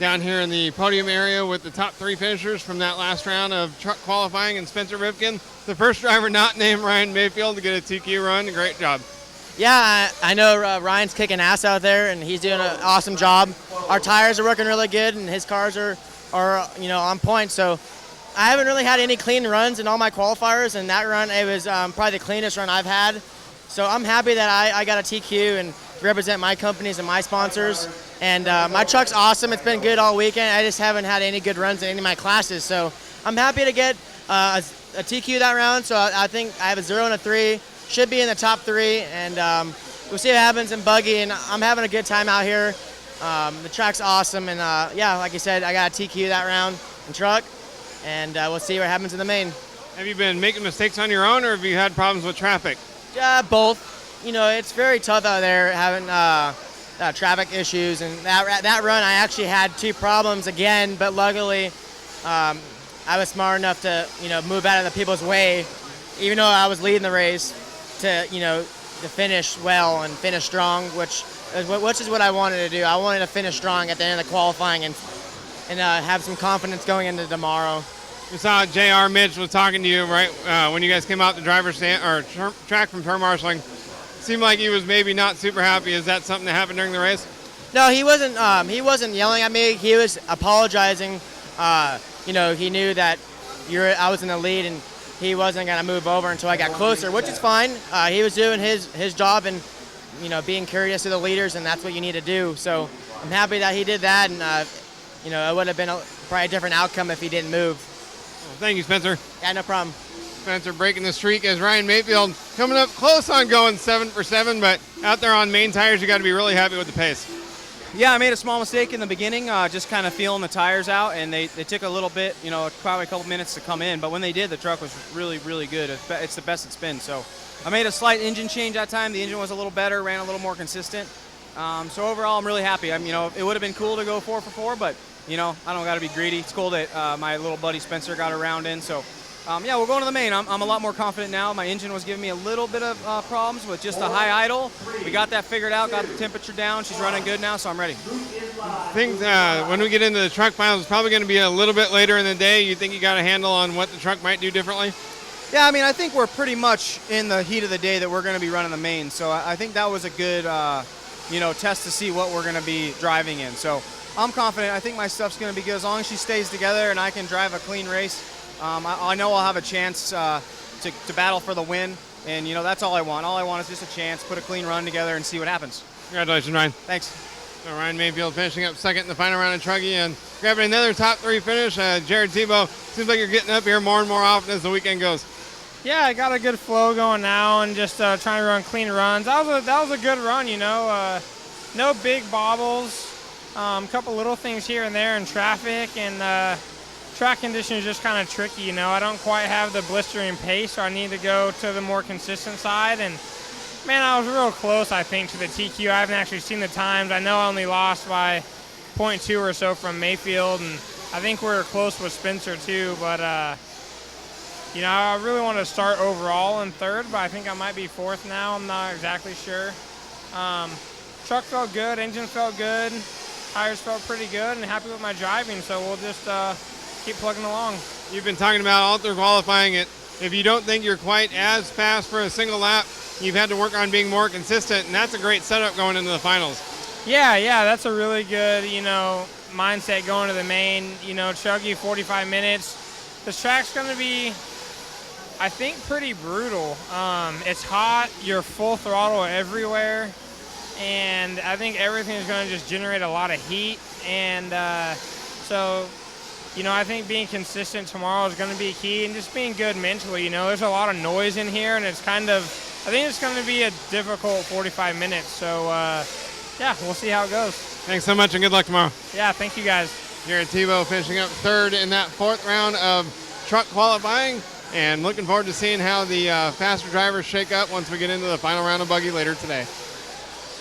down here in the podium area with the top 3 finishers from that last round of truck qualifying, and Spencer Ripken, the first driver not named Ryan Mayfield to get a TQ run. Great job. Yeah, I know Ryan's kicking ass out there, and he's doing an awesome job. Our tires are working really good, and his cars are on point. So I haven't really had any clean runs in all my qualifiers, and that run, it was probably the cleanest run I've had. So I'm happy that I got a TQ and represent my companies and my sponsors. And my truck's awesome. It's been good all weekend. I just haven't had any good runs in any of my classes. So I'm happy to get a TQ that round. So I think I have a 0 and a 3. Should be in the top 3. And we'll see what happens in Buggy. And I'm having a good time out here. The track's awesome. And yeah, like I said, I got a TQ that round in truck. And we'll see what happens in the main. Have you been making mistakes on your own, or have you had problems with traffic? Both. It's very tough out there having traffic issues, and that run I actually had 2 problems again, but luckily I was smart enough to move out of the people's way, even though I was leading the race, to finish well and finish strong, which is what I wanted to do. I wanted to finish strong at the end of the qualifying and have some confidence going into tomorrow. We saw JR Mitch was talking to you right when you guys came out the driver's stand or track from turn marshaling. Seemed like he was maybe not super happy. Is that something that happened during the race? No, he wasn't. He wasn't yelling at me. He was apologizing. He knew that I was in the lead, and he wasn't gonna move over until I got closer, which is fine. He was doing his job and being courteous to the leaders, and that's what you need to do. So I'm happy that he did that, and it would have been probably a different outcome if he didn't move. Well, thank you, Spencer. Yeah, no problem. Spencer breaking the streak as Ryan Mayfield coming up close on going 7 for 7, but out there on main tires, you got to be really happy with the pace. Yeah, I made a small mistake in the beginning, just kind of feeling the tires out, and they took a little bit, probably a couple minutes to come in, but when they did, the truck was really, really good. It's the best it's been. So I made a slight engine change that time. The engine was a little better, ran a little more consistent. So overall, I'm really happy. It would have been cool to go 4 for 4, but I don't got to be greedy. It's cool that my little buddy Spencer got a round in. So yeah, we're going to the main. I'm a lot more confident now. My engine was giving me a little bit of problems with just a high idle. We got that figured out, got the temperature down. She's running good now, so I'm ready. I think when we get into the truck finals, it's probably going to be a little bit later in the day. You think you got a handle on what the truck might do differently? Yeah, I think we're pretty much in the heat of the day that we're going to be running the main. So I think that was a good, test to see what we're going to be driving in. So I'm confident. I think my stuff's going to be good as long as she stays together and I can drive a clean race. I know I'll have a chance to battle for the win, and that's all I want. All I want is just a chance, put a clean run together, and see what happens. Congratulations, Ryan. Thanks. So Ryan Mayfield finishing up second in the final round of Truggy and grabbing another top 3 finish. Jared Zeeb, seems like you're getting up here more and more often as the weekend goes. Yeah, I got a good flow going now, and just trying to run clean runs. That was a good run, no big bobbles. A couple little things here and there in traffic, and track conditions just kind of tricky, I don't quite have the blistering pace, so I need to go to the more consistent side. And man, I was real close, I think, to the TQ. I haven't actually seen the times. I know I only lost by 0.2 or so from Mayfield, and I think we were close with Spencer too. But I really want to start overall in 3rd, but I think I might be 4th now. I'm not exactly sure. Truck felt good, engine felt good, tires felt pretty good, and happy with my driving. So we'll just keep plugging along. You've been talking about all through qualifying it. If you don't think you're quite as fast for a single lap, you've had to work on being more consistent, and that's a great setup going into the finals. Yeah, that's a really good, mindset going to the main. Truggy 45 minutes. This track's going to be, I think, pretty brutal. It's hot. You're full throttle everywhere, and I think everything is going to just generate a lot of heat. And so I think being consistent tomorrow is going to be key, and just being good mentally. There's a lot of noise in here, and I think it's going to be a difficult 45 minutes. So, yeah, we'll see how it goes. Thanks so much, and good luck tomorrow. Yeah, thank you guys. Jared Tebow finishing up 3rd in that 4th round of truck qualifying, and looking forward to seeing how the faster drivers shake up once we get into the final round of Buggy later today.